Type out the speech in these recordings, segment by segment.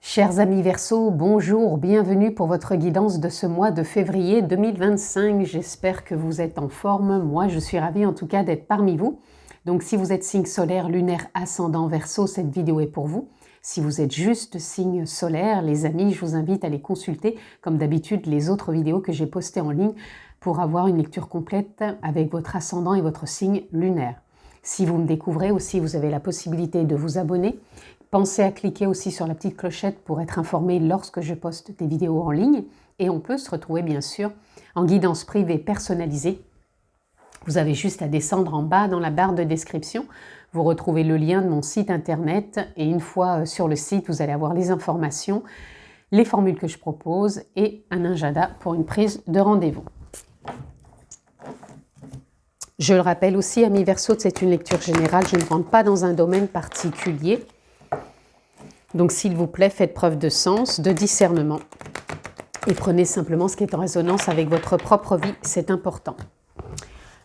Chers amis Verseau, bonjour, bienvenue pour votre guidance de ce mois de février 2025. J'espère que vous êtes en forme. Moi, je suis ravie en tout cas d'être parmi vous. Donc, si vous êtes signe solaire, lunaire, ascendant Verseau, cette vidéo est pour vous. Si vous êtes juste signe solaire, les amis, je vous invite à les consulter, comme d'habitude, les autres vidéos que j'ai postées en ligne pour avoir une lecture complète avec votre ascendant et votre signe lunaire. Si vous me découvrez aussi, vous avez la possibilité de vous abonner. Pensez à cliquer aussi sur la petite clochette pour être informé lorsque je poste des vidéos en ligne. Et on peut se retrouver bien sûr en guidance privée personnalisée. Vous avez juste à descendre en bas dans la barre de description. Vous retrouvez le lien de mon site internet et une fois sur le site, vous allez avoir les informations, les formules que je propose et un agenda pour une prise de rendez-vous. Je le rappelle aussi, amis Verseau, c'est une lecture générale. Je ne rentre pas dans un domaine particulier. Donc, s'il vous plaît, faites preuve de sens, de discernement et prenez simplement ce qui est en résonance avec votre propre vie, c'est important.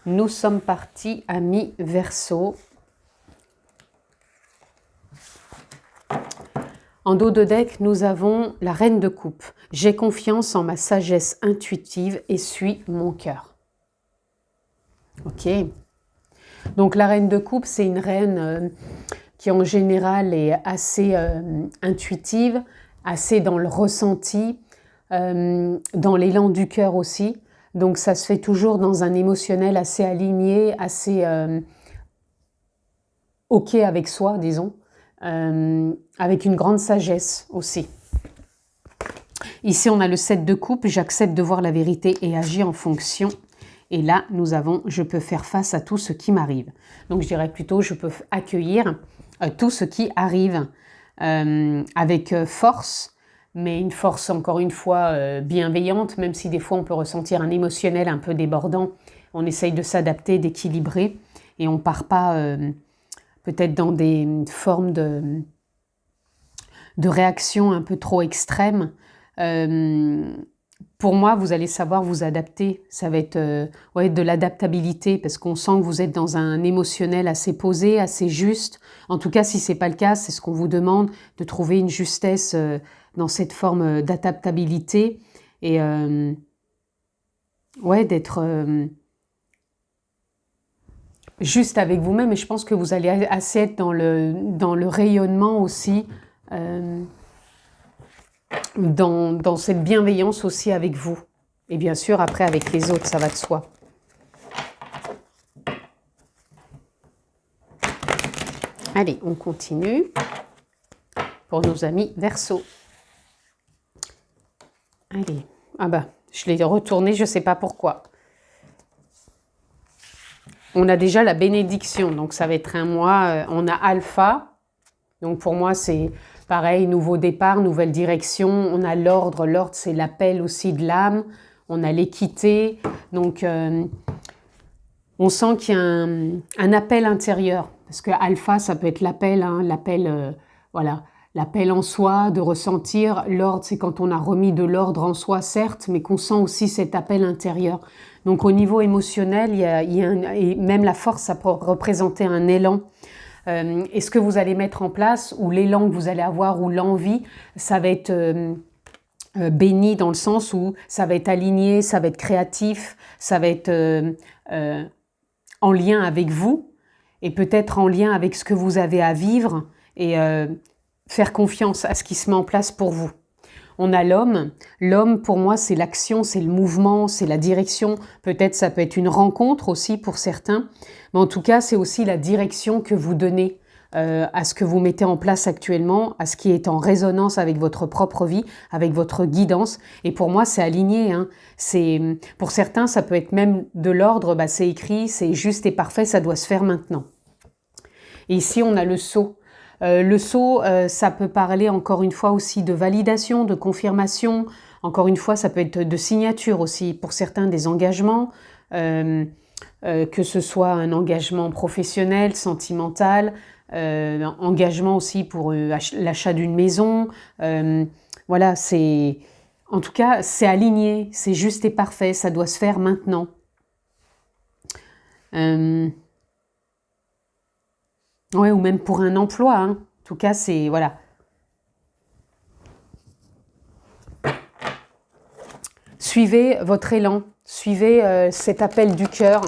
Nous sommes partis, amis Verseau. En dos de deck, nous avons la Reine de Coupe. J'ai confiance en ma sagesse intuitive et suis mon cœur. Ok. Donc, la Reine de Coupe, c'est une reine qui en général est assez intuitive, assez dans le ressenti, dans l'élan du cœur aussi. Donc ça se fait toujours dans un émotionnel assez aligné, assez ok avec soi, disons, avec une grande sagesse aussi. Ici on a le 7 de coupe, j'accepte de voir la vérité et agir en fonction. Et là nous avons, je peux faire face à tout ce qui m'arrive. Donc je dirais plutôt, je peux accueillir tout ce qui arrive avec force, mais une force encore une fois bienveillante, même si des fois on peut ressentir un émotionnel un peu débordant. On essaye de s'adapter, d'équilibrer et on ne part pas peut-être dans des formes de réaction un peu trop extrêmes. Pour moi, vous allez savoir vous adapter. Ça va être de l'adaptabilité parce qu'on sent que vous êtes dans un émotionnel assez posé, assez juste. En tout cas, si ce n'est pas le cas, c'est ce qu'on vous demande, de trouver une justesse dans cette forme d'adaptabilité et d'être juste avec vous-même. Et je pense que vous allez assez être dans le rayonnement aussi, dans cette bienveillance aussi avec vous. Et bien sûr, après, avec les autres, ça va de soi. Allez, on continue pour nos amis Verseau. Allez, je l'ai retourné, je ne sais pas pourquoi. On a déjà la bénédiction, donc ça va être un mois. On a Alpha, donc pour moi c'est pareil, nouveau départ, nouvelle direction. On a l'ordre, l'ordre c'est l'appel aussi de l'âme. On a l'équité, donc on sent qu'il y a un appel intérieur. Parce que Alpha, ça peut être l'appel, l'appel en soi, de ressentir. L'ordre, c'est quand on a remis de l'ordre en soi, certes, mais qu'on sent aussi cet appel intérieur. Donc au niveau émotionnel, et même la force, ça peut représenter un élan. Et ce que vous allez mettre en place, ou l'élan que vous allez avoir, ou l'envie, ça va être béni dans le sens où ça va être aligné, ça va être créatif, ça va être en lien avec vous et peut-être en lien avec ce que vous avez à vivre et faire confiance à ce qui se met en place pour vous. On a l'homme. L'homme, pour moi, c'est l'action, c'est le mouvement, c'est la direction. Peut-être ça peut être une rencontre aussi pour certains. Mais en tout cas, c'est aussi la direction que vous donnez à ce que vous mettez en place actuellement, à ce qui est en résonance avec votre propre vie, avec votre guidance. Et pour moi, c'est aligné. Pour certains, ça peut être même de l'ordre, c'est écrit, c'est juste et parfait, ça doit se faire maintenant. Et ici, on a le sceau. Le sceau, ça peut parler encore une fois aussi de validation, de confirmation. Encore une fois, ça peut être de signature aussi pour certains des engagements, que ce soit un engagement professionnel, sentimental, engagement aussi pour l'achat d'une maison. Voilà, en tout cas, c'est aligné, c'est juste et parfait, ça doit se faire maintenant. Ouais, ou même pour un emploi, hein. En tout cas, c'est, voilà. Suivez votre élan, suivez cet appel du cœur,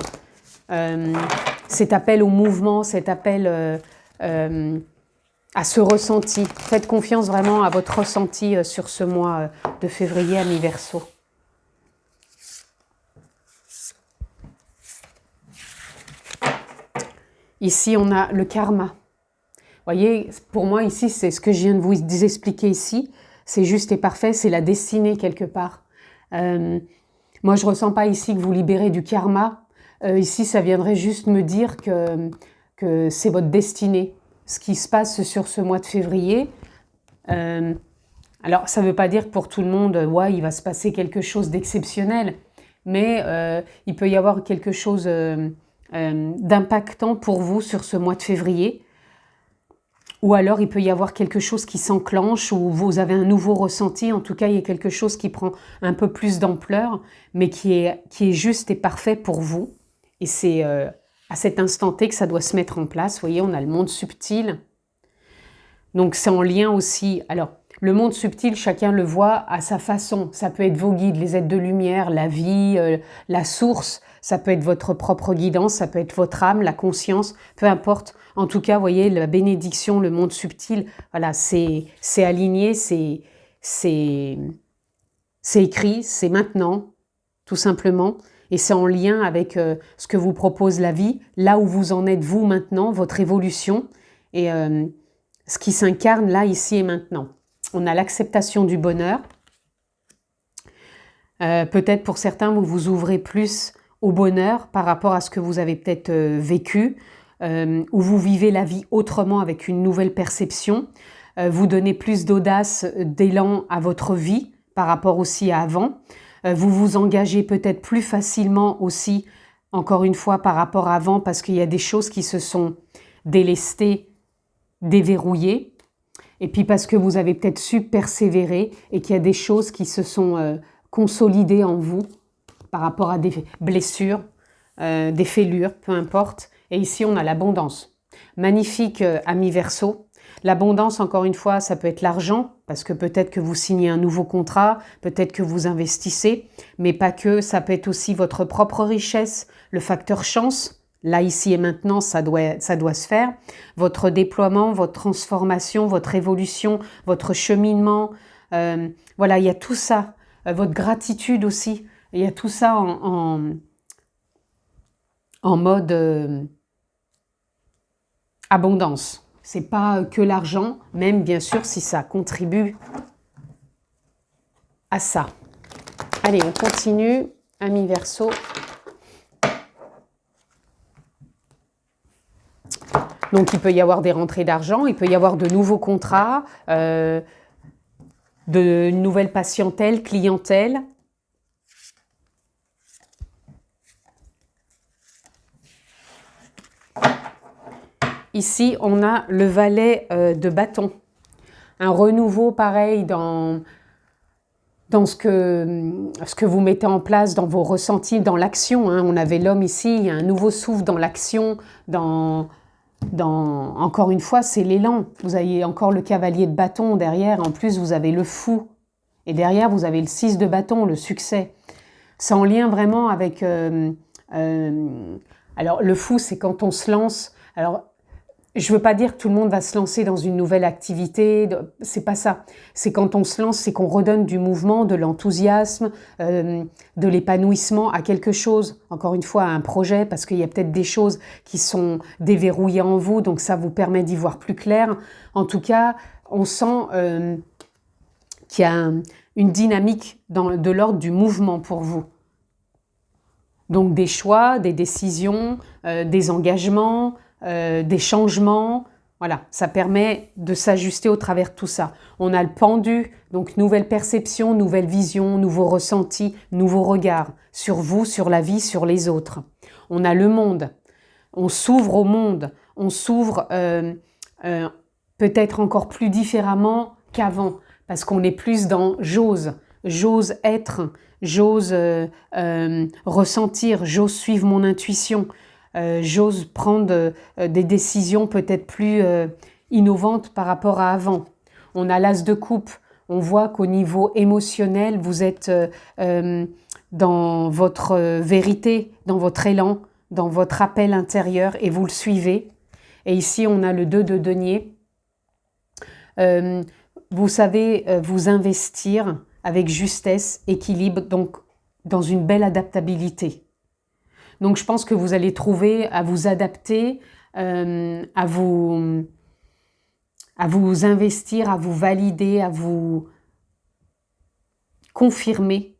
cet appel au mouvement, cet appel à ce ressenti. Faites confiance vraiment à votre ressenti sur ce mois de février à mi-Verseau. Ici, on a le karma. Vous voyez, pour moi, ici, c'est ce que je viens de vous expliquer ici. C'est juste et parfait, c'est la destinée quelque part. Moi, je ne ressens pas ici que vous libérez du karma. Ici, ça viendrait juste me dire que c'est votre destinée. Ce qui se passe sur ce mois de février. Alors, ça ne veut pas dire que pour tout le monde, ouais, il va se passer quelque chose d'exceptionnel. Mais il peut y avoir quelque chose d'impactant pour vous sur ce mois de février. Ou alors, il peut y avoir quelque chose qui s'enclenche ou vous avez un nouveau ressenti. En tout cas, il y a quelque chose qui prend un peu plus d'ampleur, mais qui est juste et parfait pour vous. Et c'est à cet instant T que ça doit se mettre en place. Vous voyez, on a le monde subtil. Donc, c'est en lien aussi. Alors, le monde subtil, chacun le voit à sa façon. Ça peut être vos guides, les êtres de lumière, la vie, la source. Ça peut être votre propre guidance, ça peut être votre âme, la conscience, peu importe. En tout cas, vous voyez, la bénédiction, le monde subtil, voilà, c'est aligné, c'est écrit, c'est maintenant, tout simplement. Et c'est en lien avec ce que vous propose la vie, là où vous en êtes vous maintenant, votre évolution, et ce qui s'incarne là, ici et maintenant. On a l'acceptation du bonheur. Peut-être pour certains, vous vous ouvrez plus au bonheur par rapport à ce que vous avez peut-être vécu, où vous vivez la vie autrement avec une nouvelle perception, vous donnez plus d'audace, d'élan à votre vie par rapport aussi à avant, vous vous engagez peut-être plus facilement aussi, encore une fois, par rapport à avant, parce qu'il y a des choses qui se sont délestées, déverrouillées, et puis parce que vous avez peut-être su persévérer et qu'il y a des choses qui se sont consolidées en vous, par rapport à des blessures, des fêlures, peu importe. Et ici, on a l'abondance. Magnifique à mi-Verseau. L'abondance, encore une fois, ça peut être l'argent, parce que peut-être que vous signez un nouveau contrat, peut-être que vous investissez, mais pas que, ça peut être aussi votre propre richesse, le facteur chance. Là, ici et maintenant, ça doit se faire. Votre déploiement, votre transformation, votre évolution, votre cheminement. Voilà, il y a tout ça. Votre gratitude aussi. Il y a tout ça en mode abondance. C'est pas que l'argent, même bien sûr si ça contribue à ça. Allez, on continue. Ami Verseau. Donc il peut y avoir des rentrées d'argent, il peut y avoir de nouveaux contrats, de nouvelles patientèles, clientèle. Ici, on a le valet de bâton. Un renouveau pareil dans ce que vous mettez en place, dans vos ressentis, dans l'action. Hein. On avait l'homme ici, il y a un nouveau souffle dans l'action, encore une fois, c'est l'élan. Vous avez encore le cavalier de bâton derrière, en plus vous avez le fou. Et derrière, vous avez le 6 de bâton, le succès. C'est en lien vraiment avec... alors, le fou, c'est quand on se lance... Alors, je ne veux pas dire que tout le monde va se lancer dans une nouvelle activité, c'est pas ça. C'est quand on se lance, c'est qu'on redonne du mouvement, de l'enthousiasme, de l'épanouissement à quelque chose. Encore une fois, à un projet, parce qu'il y a peut-être des choses qui sont déverrouillées en vous, donc ça vous permet d'y voir plus clair. En tout cas, on sent qu'il y a une dynamique de l'ordre du mouvement pour vous. Donc des choix, des décisions, des engagements, des changements, voilà, ça permet de s'ajuster au travers de tout ça. On a le pendu, donc nouvelle perception, nouvelle vision, nouveaux ressentis, nouveaux regards sur vous, sur la vie, sur les autres. On a le monde, on s'ouvre au monde, on s'ouvre peut-être encore plus différemment qu'avant, parce qu'on est plus dans j'ose être, j'ose ressentir, j'ose suivre mon intuition. J'ose prendre des décisions peut-être plus innovantes par rapport à avant. On a l'as de coupe, On voit qu'au niveau émotionnel, vous êtes dans votre vérité, dans votre élan, dans votre appel intérieur et vous le suivez. Et ici, on a le 2 de denier. Vous savez vous investir avec justesse, équilibre, donc dans une belle adaptabilité. Donc je pense que vous allez trouver à vous adapter, à vous investir, à vous valider, à vous confirmer.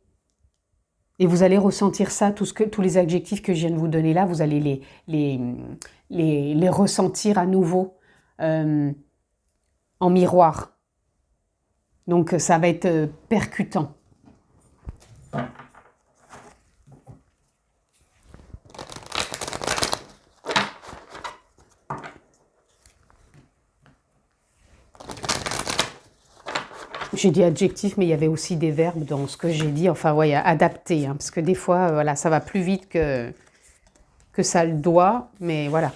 Et vous allez ressentir ça, tous les adjectifs que je viens de vous donner là, vous allez les ressentir à nouveau en miroir. Donc ça va être percutant. J'ai dit adjectif, mais il y avait aussi des verbes dans ce que j'ai dit. Enfin, ouais, adapter, hein, parce que des fois, voilà, ça va plus vite que ça le doit, mais voilà.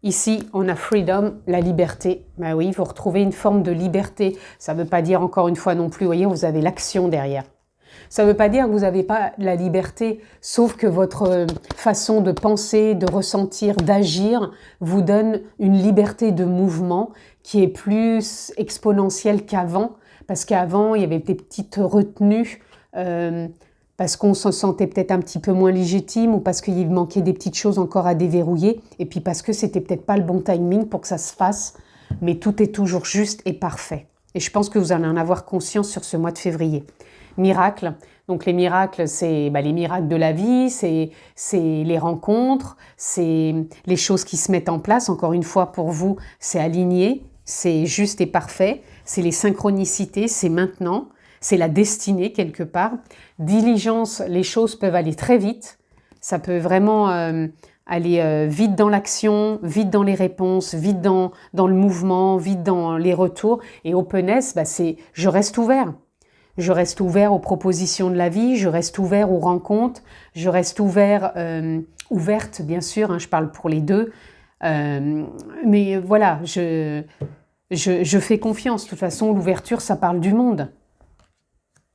Ici, on a freedom, la liberté. Ben oui, vous retrouvez une forme de liberté. Ça ne veut pas dire, encore une fois non plus, vous voyez, vous avez l'action derrière. Ça ne veut pas dire que vous n'avez pas la liberté, sauf que votre façon de penser, de ressentir, d'agir vous donne une liberté de mouvement qui est plus exponentielle qu'avant, parce qu'avant, il y avait des petites retenues, parce qu'on se sentait peut-être un petit peu moins légitime, ou parce qu'il manquait des petites choses encore à déverrouiller, et puis parce que c'était peut-être pas le bon timing pour que ça se fasse, mais tout est toujours juste et parfait. Et je pense que vous allez en avoir conscience sur ce mois de février. Miracles. Donc les miracles, c'est les miracles de la vie, c'est les rencontres, c'est les choses qui se mettent en place. Encore une fois, pour vous, c'est aligné, c'est juste et parfait. C'est les synchronicités, c'est maintenant, c'est la destinée quelque part. Diligence, les choses peuvent aller très vite. Ça peut vraiment aller vite dans l'action, vite dans les réponses, vite dans le mouvement, vite dans les retours. Et openness, c'est je reste ouvert. Je reste ouvert aux propositions de la vie, je reste ouvert aux rencontres, je reste ouverte bien sûr, hein, je parle pour les deux. Mais voilà, je fais confiance. De toute façon, l'ouverture, ça parle du monde.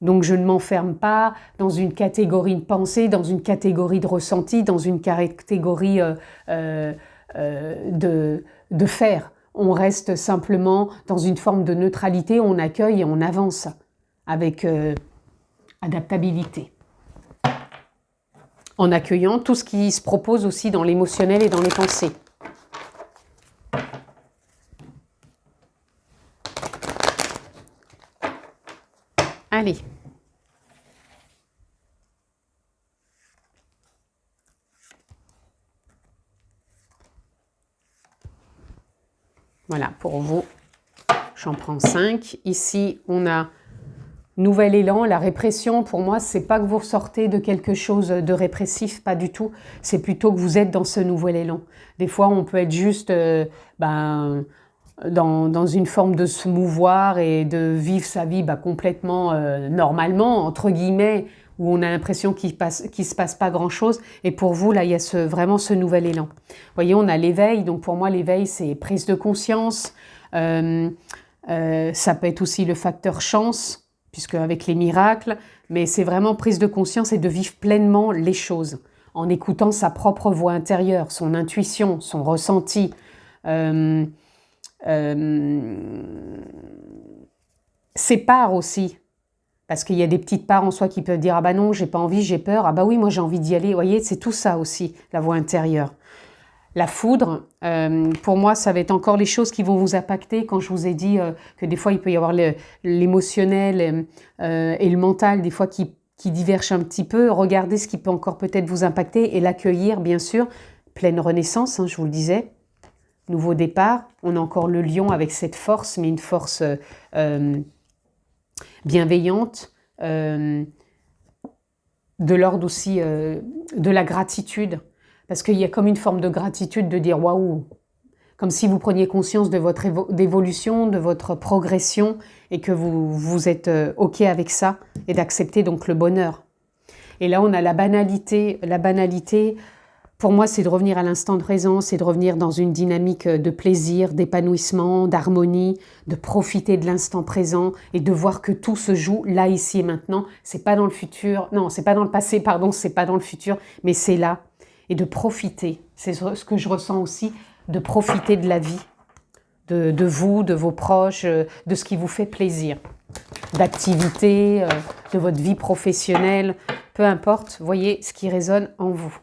Donc je ne m'enferme pas dans une catégorie de pensée, dans une catégorie de ressenti, dans une catégorie de faire. On reste simplement dans une forme de neutralité, on accueille et on avance avec adaptabilité. En accueillant tout ce qui se propose aussi dans l'émotionnel et dans les pensées. Allez. Voilà, pour vous, j'en prends 5. Ici, on a nouvel élan. La répression, pour moi, c'est pas que vous ressortez de quelque chose de répressif, pas du tout. C'est plutôt que vous êtes dans ce nouvel élan. Des fois, on peut être juste dans une forme de se mouvoir et de vivre sa vie complètement normalement, entre guillemets, où on a l'impression qu'il se passe pas grand-chose. Et pour vous, là, il y a vraiment ce nouvel élan. Vous voyez, on a l'éveil. Donc pour moi, l'éveil, c'est prise de conscience. Ça peut être aussi le facteur chance, puisque avec les miracles, mais c'est vraiment prise de conscience et de vivre pleinement les choses, en écoutant sa propre voix intérieure, son intuition, son ressenti. Ses parts aussi, parce qu'il y a des petites parts en soi qui peuvent dire « Ah bah non, j'ai pas envie, j'ai peur. Ah bah oui, moi j'ai envie d'y aller. » Vous voyez, c'est tout ça aussi, la voix intérieure. La foudre, pour moi, ça va être encore les choses qui vont vous impacter. Quand je vous ai dit que des fois, il peut y avoir l'émotionnel et le mental, des fois, qui divergent un petit peu. Regardez ce qui peut encore peut-être vous impacter et l'accueillir, bien sûr. Pleine renaissance, hein, je vous le disais. Nouveau départ. On a encore le lion avec cette force, mais une force bienveillante. De l'ordre aussi de la gratitude. Parce qu'il y a comme une forme de gratitude de dire « waouh », comme si vous preniez conscience de votre évolution, de votre progression et que vous êtes OK avec ça et d'accepter donc le bonheur. Et là, on a la banalité. La banalité, Pour moi, c'est de revenir à l'instant présent, c'est de revenir dans une dynamique de plaisir, d'épanouissement, d'harmonie, de profiter de l'instant présent et de voir que tout se joue là, ici et maintenant. C'est pas dans le futur, non, c'est pas dans le passé, pardon, c'est pas dans le futur, mais c'est là. Et de profiter, c'est ce que je ressens aussi, de profiter de la vie, de vous, de vos proches, de ce qui vous fait plaisir, d'activités, de votre vie professionnelle, peu importe, voyez ce qui résonne en vous.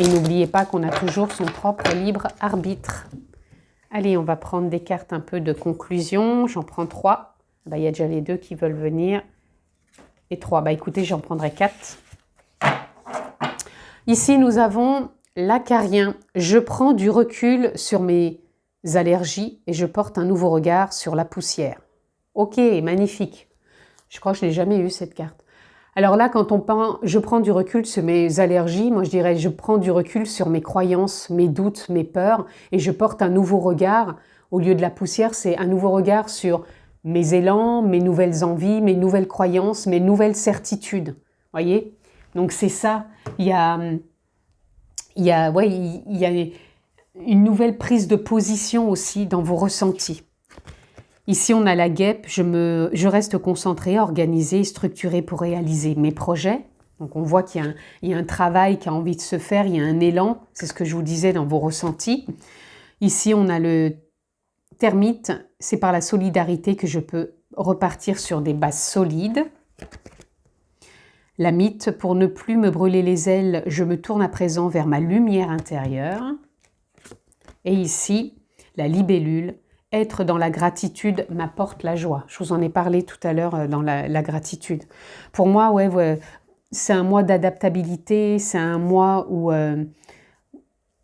Et n'oubliez pas qu'on a toujours son propre libre arbitre. Allez, on va prendre des cartes un peu de conclusion. J'en prends 3. Il y a déjà les 2 qui veulent venir. Et 3. Écoutez, j'en prendrai 4. Ici, nous avons l'acarien. Je prends du recul sur mes allergies et je porte un nouveau regard sur la poussière. Ok, magnifique. Je crois que je n'ai jamais eu cette carte. Alors là, quand on parle, je prends du recul sur mes allergies, moi je dirais je prends du recul sur mes croyances, mes doutes, mes peurs, et je porte un nouveau regard. Au lieu de la poussière, c'est un nouveau regard sur mes élans, mes nouvelles envies, mes nouvelles croyances, mes nouvelles certitudes. Voyez? Donc c'est ça. Il y a une nouvelle prise de position aussi dans vos ressentis. Ici, on a la guêpe, je reste concentrée, organisée, structurée pour réaliser mes projets. Donc, on voit qu'il y a un travail qui a envie de se faire, il y a un élan, c'est ce que je vous disais dans vos ressentis. Ici, on a le termite, c'est par la solidarité que je peux repartir sur des bases solides. La mythe, pour ne plus me brûler les ailes, je me tourne à présent vers ma lumière intérieure. Et ici, la libellule, être dans la gratitude m'apporte la joie. Je vous en ai parlé tout à l'heure dans la gratitude. Pour moi, ouais, c'est un mois d'adaptabilité, c'est un mois où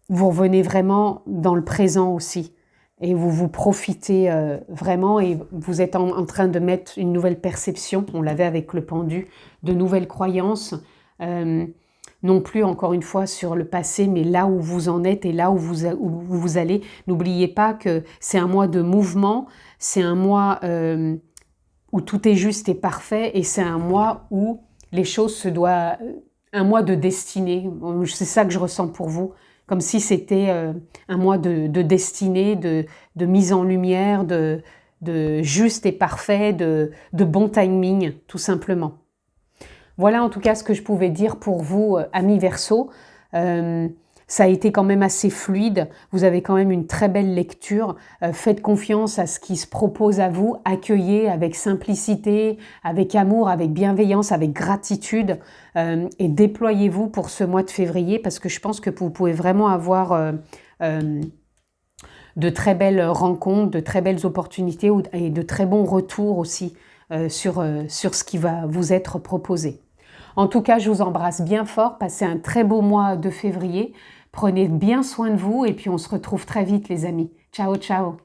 vous revenez vraiment dans le présent aussi. Et vous profitez vraiment et vous êtes en train de mettre une nouvelle perception, on l'avait avec le pendu, de nouvelles croyances, non plus encore une fois sur le passé, mais là où vous en êtes et là où vous allez. N'oubliez pas que c'est un mois de mouvement, c'est un mois où tout est juste et parfait et c'est un mois où les choses se doivent... un mois de destinée, c'est ça que je ressens pour vous. Comme si c'était un mois de destinée, de mise en lumière, de juste et parfait, de bon timing, tout simplement. Voilà en tout cas ce que je pouvais dire pour vous, amis Verseau. Ça a été quand même assez fluide, vous avez quand même une très belle lecture. Faites confiance à ce qui se propose à vous, accueillez avec simplicité, avec amour, avec bienveillance, avec gratitude et déployez-vous pour ce mois de février parce que je pense que vous pouvez vraiment avoir de très belles rencontres, de très belles opportunités et de très bons retours aussi sur ce qui va vous être proposé. En tout cas, je vous embrasse bien fort, passez un très beau mois de février, prenez bien soin de vous et puis on se retrouve très vite les amis. Ciao, ciao.